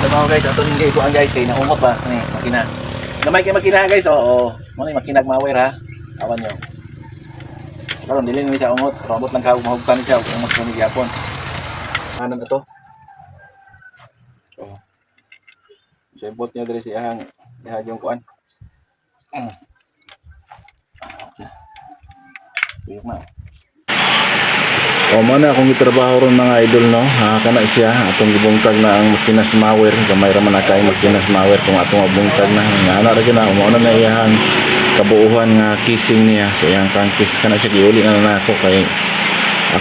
trabaho guys, ato ning iguan guys kay naumot ba ni makina. Gamay kay makina guys, oo. Mo ni makina mawer ha. Awan nyo. Karon dili ni siya umot, robot lang ka mahugtan siya kung mas kuni gyapon. Anan ato? Oh. Sembot niya diri siyang yung kuan. Tuyok na. O mana akong gitrabaho ron mga idol no. Kana siya atong gibungtag na ang makinas mawer, gamay ra man na kay makinas mawer kung atong abungtag na. Nga ana ra gyud na mo na iyang kabuuhan nga kissing niya sa iyang crankcase kana siya giuli na nako kay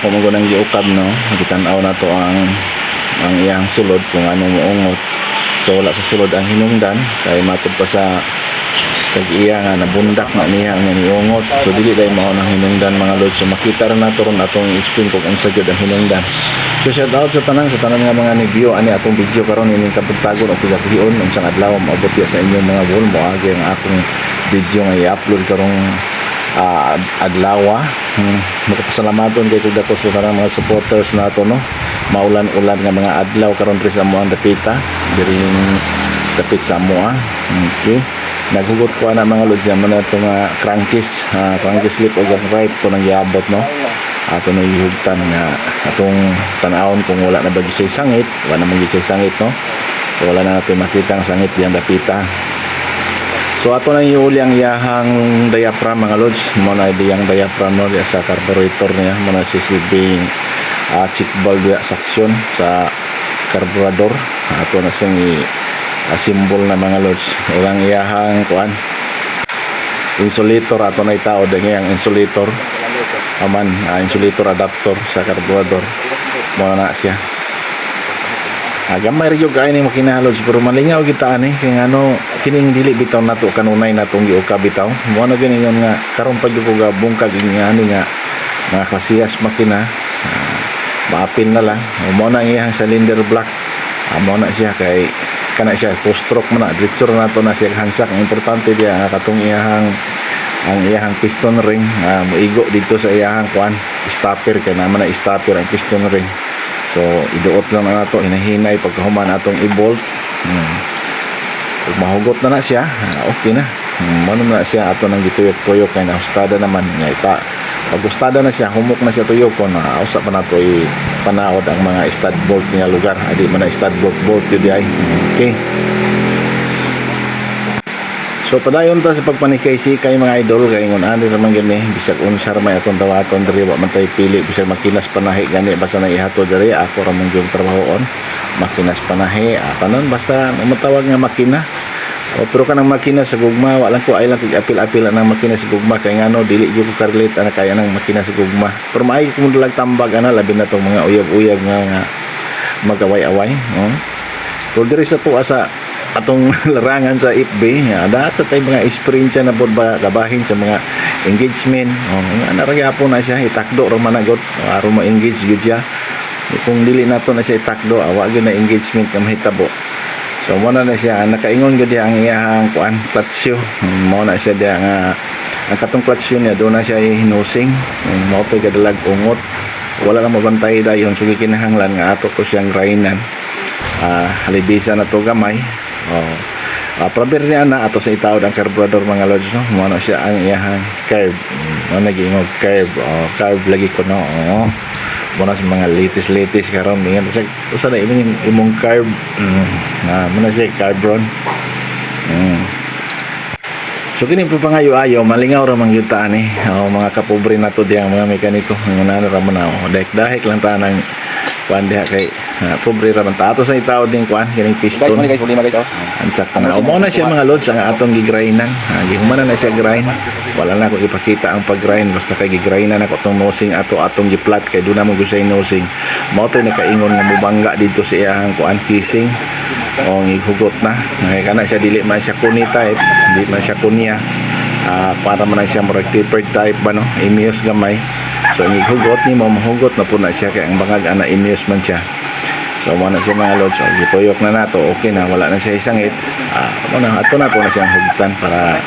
ako mo gunang giukab no. Gitan-aw na to ang iyang sulod kung anong muungot. So wala sa sulod ang hinungdan kay matud pa sa tag-iya nga nabundak na niya ang niungot. So dili day mao nang hinungdan mga lods. So makita ra nato ron atong i-explain kung unsa gyud ang hinungdan. So shout out sa tanan nga mga ni-view ani atong video karon ining kapugtagon o pigatiyon unsang adlaw maabot sa inyong mga goal mo agi ang akong video nga i-upload karong adlaw. Magpasalamaton kay kuda ko sa tanang mga supporters nato no. Maulan-ulan nga mga adlaw karon sa amuang dapita diri dapit sa amuha. Okay. Naghugot ko na mga lods naman na itong crankcase slip o gas right ito nang iabot no ato na ihugtan nga atong tanawon kung wala na bagyo say sangit wala naman gid say sangit no so wala na natin makita ang sangit diyan dapita so ato na iuli ang iyahang diaphragm mga lods mo na diyang diaphragm no diya sa carburetor niya mo na sisibing check valve suction sa carburetor ato na siyang simbol na mga lods orang iyahang kuan insulator ato na itao dengay ang insulator aman insulator adapter sa carburetor mo na siya gamay rin yung kain ni makina lods pero malingaw kita ani kaya ano kining dili bitaw nato kanunay natong giukab bitaw mo na ganingon nga karon pa gyud ko bungkag nga ani nga mga klasiyas makina maapil na lang mo na iyang cylinder block mo na siya kay kana siya two stroke man na diretso na to na siya hansak ang importante dia nga katong iyahang ang iyahang piston ring moigo dito sa iyahang kuan stopper kay naman na stopper ang piston ring so iduot lang na nato hinahinay pagkahuman atong i-bolt pag mahugot na siya okay na mano na siya ato nang gituyok-tuyok kay nahustada naman nga ita pag hustada na siya humok na siya tuyok kon usap pa nato panaod ang mga stud bolt niya lugar adi man na stud bolt yun di ay okay so padayon ta sa pagpanikay-sikay mga idol kay ngon ani naman gani bisag unsa ra may atong dawaton diri wa man tay pili bisag makinas panahi gani basta na ihatod diri ako ra man gyud trabahoon makinas panahi tanon basta matawag nga makina pero kanang makina sa gugma wala ko ay lang apil-apil ang makina sa gugma kay ngano dili gyud ko karelate ana kaya nang makina sa gugma pero maay ko dalag tambag ana labi na tong mga uyab-uyab nga magaway-away pero diri sa tuwa sa atong larangan sa FB ada sa tay mga experience na pod ba gabahin sa mga engagement ana ra gyapon na siya itakdo ra managot aron mo engage gyud siya kung dili nato na siya itakdo wa gyud na engagement ka mahitabo. So mo na siya nakaingon gyud ang iyang kuan klatsyo mo na siya dia nga ang katong klatsyo niya do na siya hinusing mo pay gadalag ungot wala na mabantay dayon sugi kinahanglan nga ato to siyang grainan halibisa na to gamay proper niya na ato sa itaod ang carburetor mga lods no mo na siya ang iyang curve mo na giingog curve lagi ko no muna sa mga latest karon ningan sa usa na imong carb muna siya carbon so kini po pangayo-ayo malingaw ra man gyud ta ani mga kapobre nato diyang mga mekaniko ngano ra man dahik lang ta nang kuan diha kay pobre ra man ta ato sa itaod ning kuan kining piston guys problema guys ansak na mo na siya mga lods ang atong gigrainan gihuman na siya grind wala na ko ipakita ang pag-grind basta kay gigrainan ako tong nosing atong giplat kay do na mo gusay nosing mao tay nakaingon nga mobangga dito sa iyang kuan kissing ngighugot na kana siya dili man siya kuni type dili man siya kunya para man siya murag tapered type ba no imios gamay so ngighugot ni mo mahugot na po na siya kay ang bangag ana imios man siya so mo na siya mga lods gituyok na nato okay na wala na siya isangit ato na po na siyang hugutan para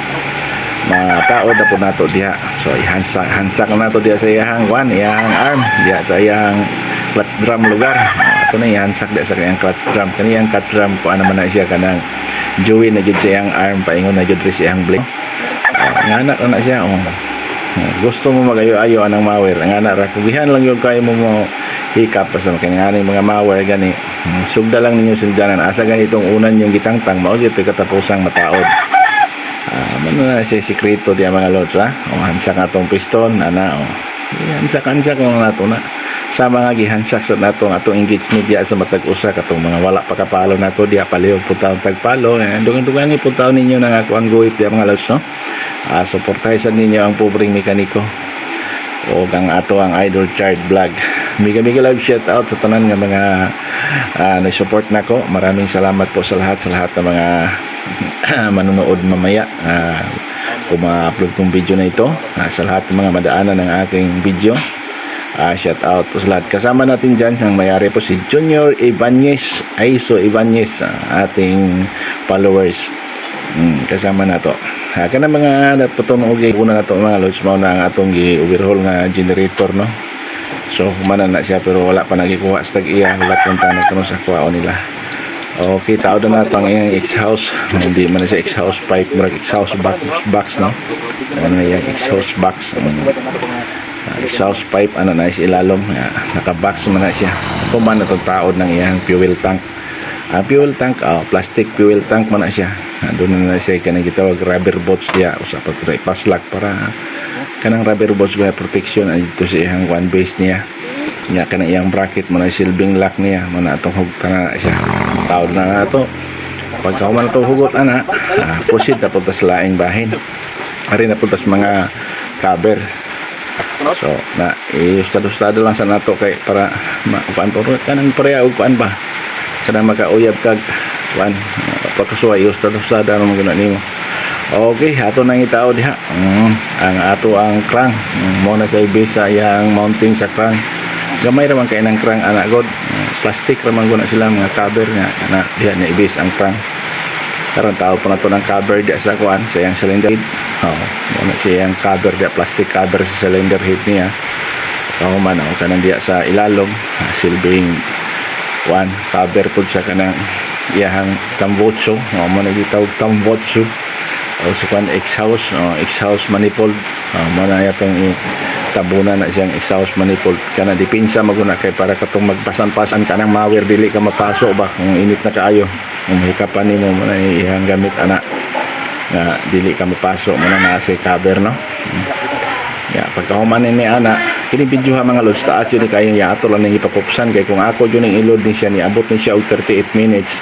mataod na po nato diha. So ihansak na nato diha sa iyang iyang arm diha sa iyang clutch drum lugar. Ato na ihansak diha sa iyang clutch drum. Kaniyang clutch drum ko ano man na siya kanang join na jud sa iyang arm, paingon na jud sa iyang blade. Ngana na siya. Gusto mo magayo-ayo anang mower, ngana ra kugihan lang yung kayo mo hikap pa sa kanilang mga mower gani. Sugda lang ninyo sugdanan asa ganitong unan yung gitangtang mao gyud katapusang mataod. Mano na siya sikreto diya mga lods ha. Hansak atong piston ana hansak mo nato na sa mga gihansak sa natong atong engagement diya sa matag usa katong mga wala pa kapalo nato diya palihog puntaon tagpalo dungan-dungan puntaon ninyo nang ako ang guhit diya mga lods no. Suportahan ninyo ang pobreng mekaniko o ang ato ang Idol Child Vlog. Mega love shout out sa tanan nga mga nag-support nako. Maraming salamat po sa lahat ng mga manonood mamaya kung ma-upload kong video na ito. Sa lahat ng mga madaanan ng aking video, shout out po sa lahat. Kasama natin dyan ang mayari po si Junior Ibanez, Aiso Ibanez, ating followers. Kasama na to. Kana mga napatunog una na to mga lods, mao na ang atong gi-overhaul nga generator no. So humana na siya pero wala pa nagikuha sa tag-iya, wala pang tanong kuno sa kuwaon nila. Okay, tao na nato ang iyang exhaust. Hindi man siya exhaust pipe, murag exhaust box no. Ano na yung exhaust box. Exhaust pipe ano na siya ilalom, naka-box man na siya. Kung man natong taod ng iyang fuel tank. Fuel tank, plastic fuel tank man na siya. Doon na siya kanang gitawag rubber bolts diya usa pa to paslak para kanang rubber bolts ga protection dito sa iyang one base niya. Nya kanang iyang bracket man na silbing lock niya man atong hugtan na siya. Taod na ato. Pagka man to hugot ana, proceed na punta sa laing bahin. Ari na punta sa mga cover. So na ustad-ustad lang sa nato kay para makuan to kanang pareha og kuan ba. Kada makauyab kag kuan pagkasuway ustad-ustada ano maguna nimo. Okay, ato nang itaw diha. Ang ato ang crank mo na sa ibisa yang mounting sa crank. Gamay ra man kay nang crank ana god. Plastic ra man guna sila mga cover nga ana diha na ibis ang crank. Karon tao pa nato ng cover diha sa kuan sa yang cylinder head. Mo na siya yang cover diha plastic cover sa cylinder head niya. Man kanang diha sa ilalom silbing one cover po siya kanang iyahang tambotso mo na gitawag tambotso o sa kan exhaust manifold mo na yatong tabunan na siyang exhaust manifold kana dipinsa maguna kay para katong magpasan-pasan kanang mower dili ka mapasok ba kung init na kaayo kung hikapan nimo mo na iyang gamit ana nga dili ka mapasok mo na sa cover no. Pagkahuman ni ana kini video ha mga lods taas yun kaya ya ato lang nang ipapupsan kay kung ako yun ang ilod ni siya ni abot ni siya og 38 minutes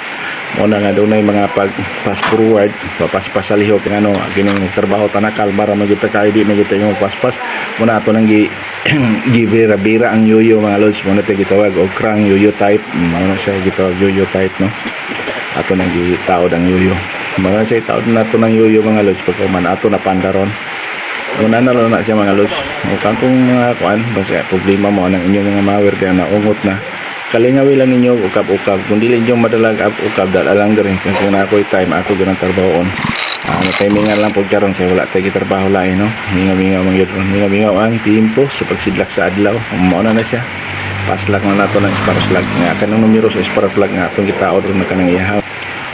mo na nga doon mga pag pass forward papaspas sa lihok ng ano kining trabaho tanakal para magita kay di magita yung paspas mo na ato nang gibira-bira ang yoyo mga lods mo na gitawag og crank yoyo type mo na siya gitawag yoyo type no ato nang gitaod ang yoyo mga siya taod na ato ng yoyo mga lods pagkahuman ato na pandaron una na lang na siya mga lods o kantong mga kuan basta problema mo ang inyong mga mower kaya naungot na kalingawi lang ninyo ukab-ukab kung dili nyo madalag ukab dala lang rin kung ako'y time ako ganang trabahoon timingan lang po karon kaya wala tayo trabaho lain no mingaw ang timpo sa pagsidlak sa adlaw mauna na siya paslak na nato ng spark plug nga kanang numero sa spark plug nga atong gitaod ron na kanang ihaw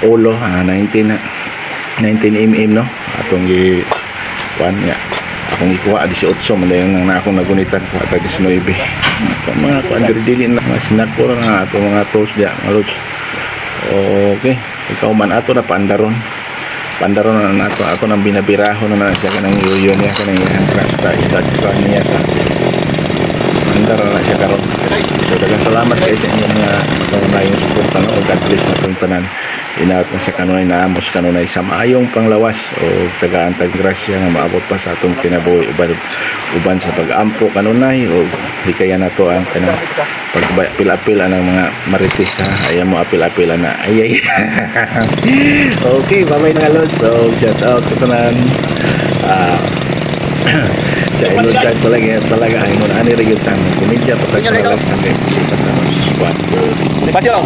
ulo 19 mm no atong gi kuan nga akong ikuha 18 man yung na akong nagunitan ko at 19 mga kuandiri na mga sinakura na ato mga tools diya mga lods. Okay ikaw man ato na pandaron na nato ako nang binabiraho na siya kanang yuyo niya kanang iyang start niya sa pandaron na siya karon. So daghang salamat kay sa inyong mga yung suporta no ug at least na tanan inaot na sa kanunay naamos kanunay sa maayong panglawas o tagaantag grasya nga maabot pa sa atong kinabuhi uban sa pag-ampo kanunay o di kaya nato ang kanang pagpil-apil ang mga marites ha ayaw mo apil-apil na ayay. Okay bye-bye mga lods. So shout out sa tanan sa inyo chat talaga ay mo na ani ra gyud tang komedya pagkakalag sa kay pasyo